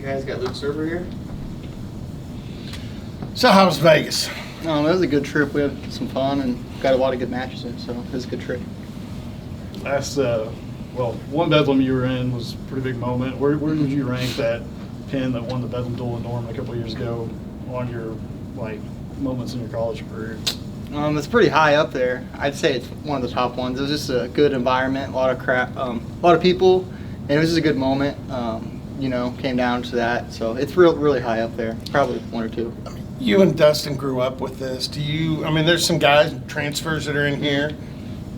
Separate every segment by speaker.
Speaker 1: guys got Luke Surber here.
Speaker 2: So how was Vegas?
Speaker 3: It was a good trip. We had some fun and got a lot of good matches in, so it was a good trip.
Speaker 4: Last, one Bedlam you were in was a pretty big moment. Where would you rank that pin that won the Bedlam duel in Norman a couple of years ago on your moments in your college career?
Speaker 3: It's pretty high up there. I'd say it's one of the top ones. It was just a good environment, a lot of people, and it was just a good moment. Came down to that, so it's really high up there. Probably one or two.
Speaker 2: You and Dustin grew up with this. There's some guys, transfers that are in here.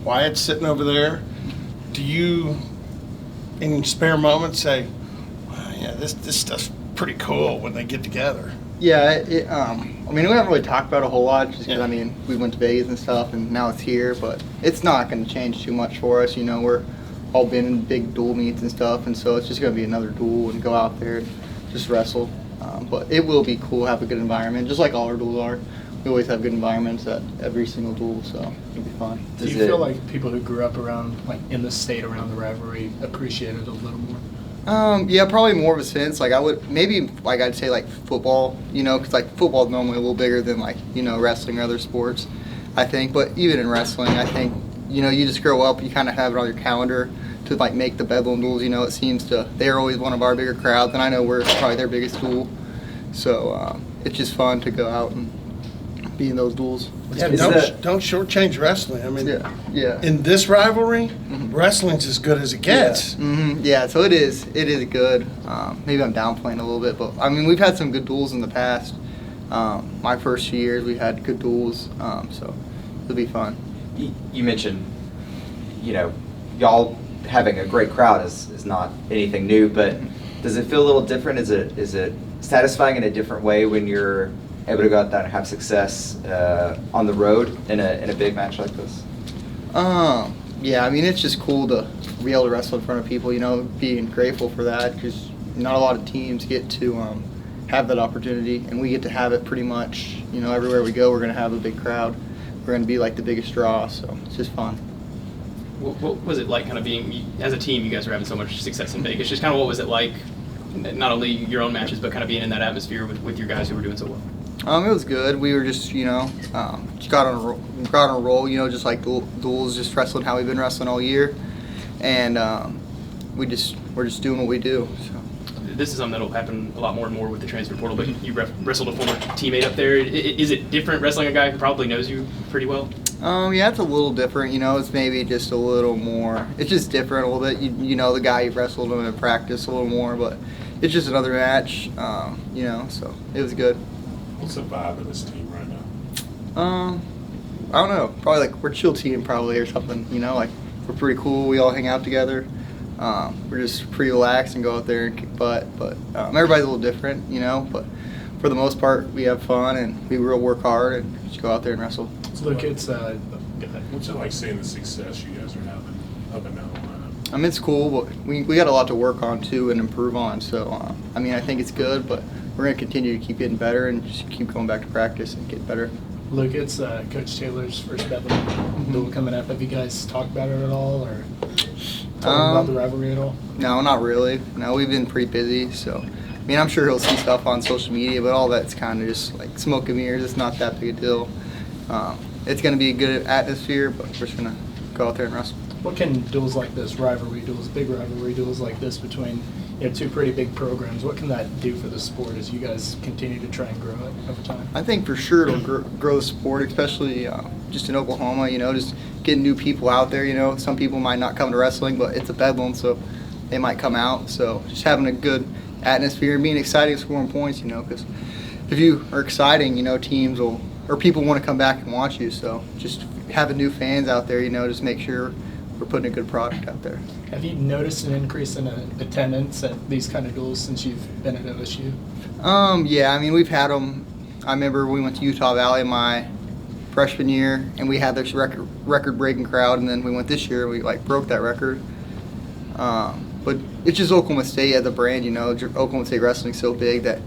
Speaker 2: Wyatt's sitting over there. Do you, in spare moments, say, this stuff's pretty cool when they get together?
Speaker 3: Yeah, we haven't really talked about it a whole lot just because, we went to Vegas and stuff, and now it's here, but it's not going to change too much for us. We're all been in big duel meets and stuff, and so it's just going to be another duel and go out there and just wrestle. But it will be cool, have a good environment, just like all our duels are. We always have good environments at every single duel, so it'll be fun.
Speaker 5: Do you feel like people who grew up around, in the state around the rivalry appreciate it a little more?
Speaker 3: Yeah, probably more of a sense. I'd say football, because football is normally a little bigger than wrestling or other sports, I think. But even in wrestling, I think, you just grow up, you kind of have it on your calendar to make the Bedlam duels. It seems they're always one of our bigger crowds, and I know we're probably their biggest duel. So it's just fun to go out and be in those duels.
Speaker 2: Yeah, don't shortchange wrestling.
Speaker 3: Yeah.
Speaker 2: In this rivalry, wrestling's as good as it gets.
Speaker 3: Yeah, so it is good. Maybe I'm downplaying a little bit, but we've had some good duels in the past. My first few years, we had good duels, so it'll be fun.
Speaker 6: You mentioned, y'all having a great crowd is not anything new, but does it feel a little different? Is it satisfying in a different way when you're able to go out there and have success on the road in a big match like this?
Speaker 3: Yeah, it's just cool to be able to wrestle in front of people, being grateful for that, because not a lot of teams get to have that opportunity, and we get to have it pretty much, everywhere we go. We're going to have a big crowd. We're going to be the biggest draw, so it's just fun.
Speaker 1: What was it like kind of being, as a team, you guys were having so much success in Vegas, just kind of what was it like, not only your own matches, but kind of being in that atmosphere with your guys who were doing so well?
Speaker 3: It was good. We were just, just got on a roll, just like duels, just wrestling how we've been wrestling all year, and we're just doing what we do. So.
Speaker 1: This is something that'll happen a lot more and more with the transfer portal, but you wrestled a former teammate up there. Is it different wrestling a guy who probably knows you pretty well?
Speaker 3: Yeah, it's a little different. It's maybe just a little more. It's just different a little bit. You know the guy you've wrestled him in practice a little more, but it's just another match. So it was good.
Speaker 7: What's the vibe of this team right now?
Speaker 3: I don't know. Probably we're a chill team, probably, or something. We're pretty cool. We all hang out together. We're just pretty relaxed and go out there and kick butt. But everybody's a little different, But for the most part, we have fun and we will work hard and just go out there and wrestle.
Speaker 5: Look,
Speaker 7: what's it like seeing the success you guys are having up and down the lineup?
Speaker 3: It's cool, but we got a lot to work on too and improve on. So I think it's good, but we're going to continue to keep getting better and just keep going back to practice and get better.
Speaker 5: Luke, it's Coach Taylor's first Bedlam duel coming up. Have you guys talked about it at all, or talked about the rivalry at all?
Speaker 3: No, not really. No, we've been pretty busy, so I'm sure he'll see stuff on social media, but all that's kind of just smoke and mirrors. It's not that big a deal. It's going to be a good atmosphere, but we're just going to go out there and wrestle.
Speaker 5: What can duels like this, rivalry duels, big rivalry duels like this between two pretty big programs, what can that do for the sport as you guys continue to try and grow it over time?
Speaker 3: I think for sure it'll grow the sport, especially just in Oklahoma, just getting new people out there. Some people might not come to wrestling, but it's a Bedlam, so they might come out. So just having a good atmosphere and being exciting, scoring points, because if you are exciting, teams will, or people want to come back and watch you. So just having new fans out there, just make sure we're putting a good product out there.
Speaker 5: Have you noticed an increase in attendance at these kind of duels since you've been at OSU?
Speaker 3: Yeah, we've had them. I remember we went to Utah Valley my freshman year, and we had this record-breaking crowd, and then we went this year, and we broke that record. But it's just Oklahoma State as a brand, Oklahoma State wrestling's so big that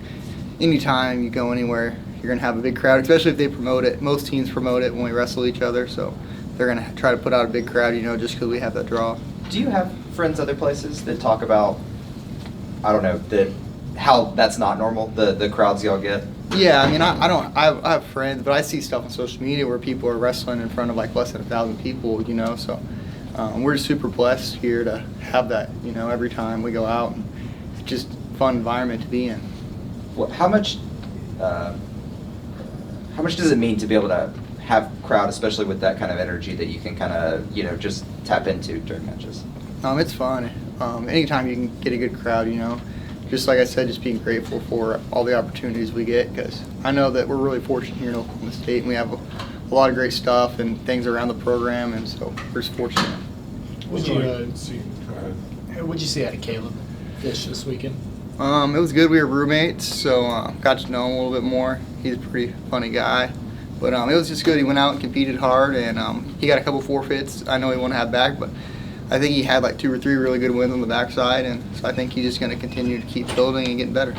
Speaker 3: anytime you go anywhere, you're going to have a big crowd, especially if they promote it. Most teams promote it when we wrestle each other, so they're going to try to put out a big crowd, just because we have that draw.
Speaker 6: Do you have friends other places that talk about, I don't know, that how that's not normal, the crowds y'all get?
Speaker 3: Yeah, I mean, I have friends, but I see stuff on social media where people are wrestling in front of like less than 1,000 people, you know, so we're just super blessed here to have that, you know, every time we go out. And it's just a fun environment to be in.
Speaker 6: Well, how much does it mean to be able to have crowd, especially with that kind of energy that you can kind of, you know, just tap into during matches?
Speaker 3: It's fun. Anytime you can get a good crowd, you know, just like I said, just being grateful for all the opportunities we get, because I know that we're really fortunate here in Oklahoma State, and we have a lot of great stuff and things around the program, and so we're just fortunate.
Speaker 5: What'd you see out of Caleb Fish this weekend?
Speaker 3: It was good. We were roommates, so got to know him a little bit more. He's a pretty funny guy. But it was just good. He went out and competed hard, and he got a couple forfeits. I know he won't have back, but I think he had like 2 or 3 really good wins on the backside, and so I think he's just going to continue to keep building and getting better.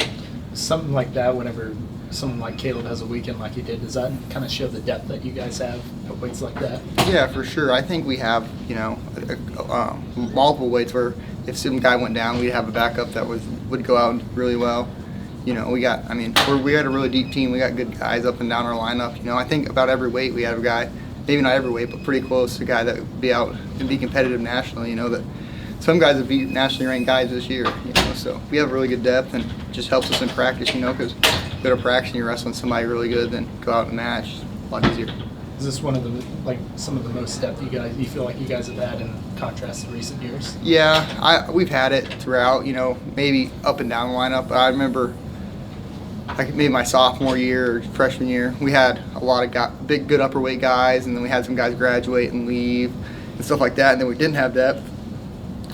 Speaker 5: Something like that, whenever someone like Caleb has a weekend like he did, does that kind of show the depth that you guys have at weights like that?
Speaker 3: Yeah, for sure. I think we have, you know, multiple weights where if some guy went down, we'd have a backup that would go out really well. You know, we got a really deep team. We got good guys up and down our lineup. You know, I think about every weight we have a guy, maybe not every weight, but pretty close, a guy that would be out and be competitive nationally. You know, that some guys have beat nationally ranked guys this year. You know, so we have really good depth, and it just helps us in practice. You know, because go to practice and you're wrestling somebody really good, then go out and match. A lot easier.
Speaker 5: Is this one of the some of the most depth you feel like you guys have had in contrast to recent years?
Speaker 3: Yeah, we've had it throughout. You know, maybe up and down the lineup. I remember, like maybe my sophomore year or freshman year, we had a lot of big, good upper weight guys, and then we had some guys graduate and leave and stuff like that, and then we didn't have depth.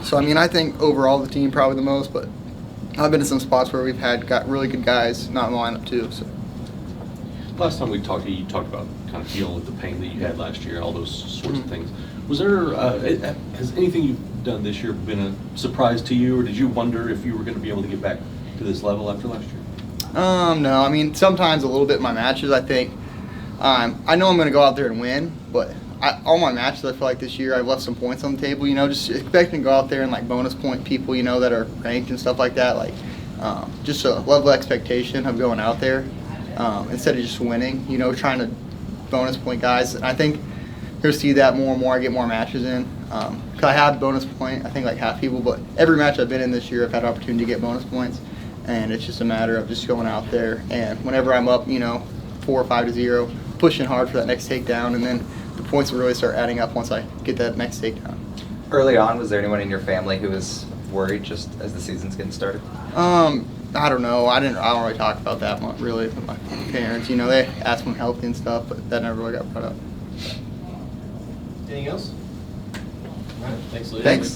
Speaker 3: So I mean, I think overall the team probably the most, but I've been in some spots where we've got really good guys not in the lineup too. So.
Speaker 8: Last time we talked to you, you talked about kind of dealing with the pain that you had last year, all those sorts of things. Was there, has anything you've done this year been a surprise to you, or did you wonder if you were going to be able to get back to this level after last year?
Speaker 3: No, I mean, sometimes a little bit in my matches, I think. I know I'm going to go out there and win, but all my matches, I feel like this year I've left some points on the table, you know, just expecting to go out there and like bonus point people, you know, that are ranked and stuff like that, like just a level of expectation of going out there instead of just winning, you know, trying to bonus point guys. And I think you'll see that more and more. I get more matches in. Because I have bonus point, I think like half people, but every match I've been in this year I've had opportunity to get bonus points. And it's just a matter of just going out there, and whenever I'm up, you know, 4 or 5-0, pushing hard for that next takedown, and then the points will really start adding up once I get that next takedown.
Speaker 6: Early on, was there anyone in your family who was worried just as the season's getting started?
Speaker 3: I don't know. I don't really talk about that much really with my parents. You know, they ask me I'm healthy and stuff, but that never really got brought up.
Speaker 1: Anything else? All right, thanks, Lee.
Speaker 3: Thanks.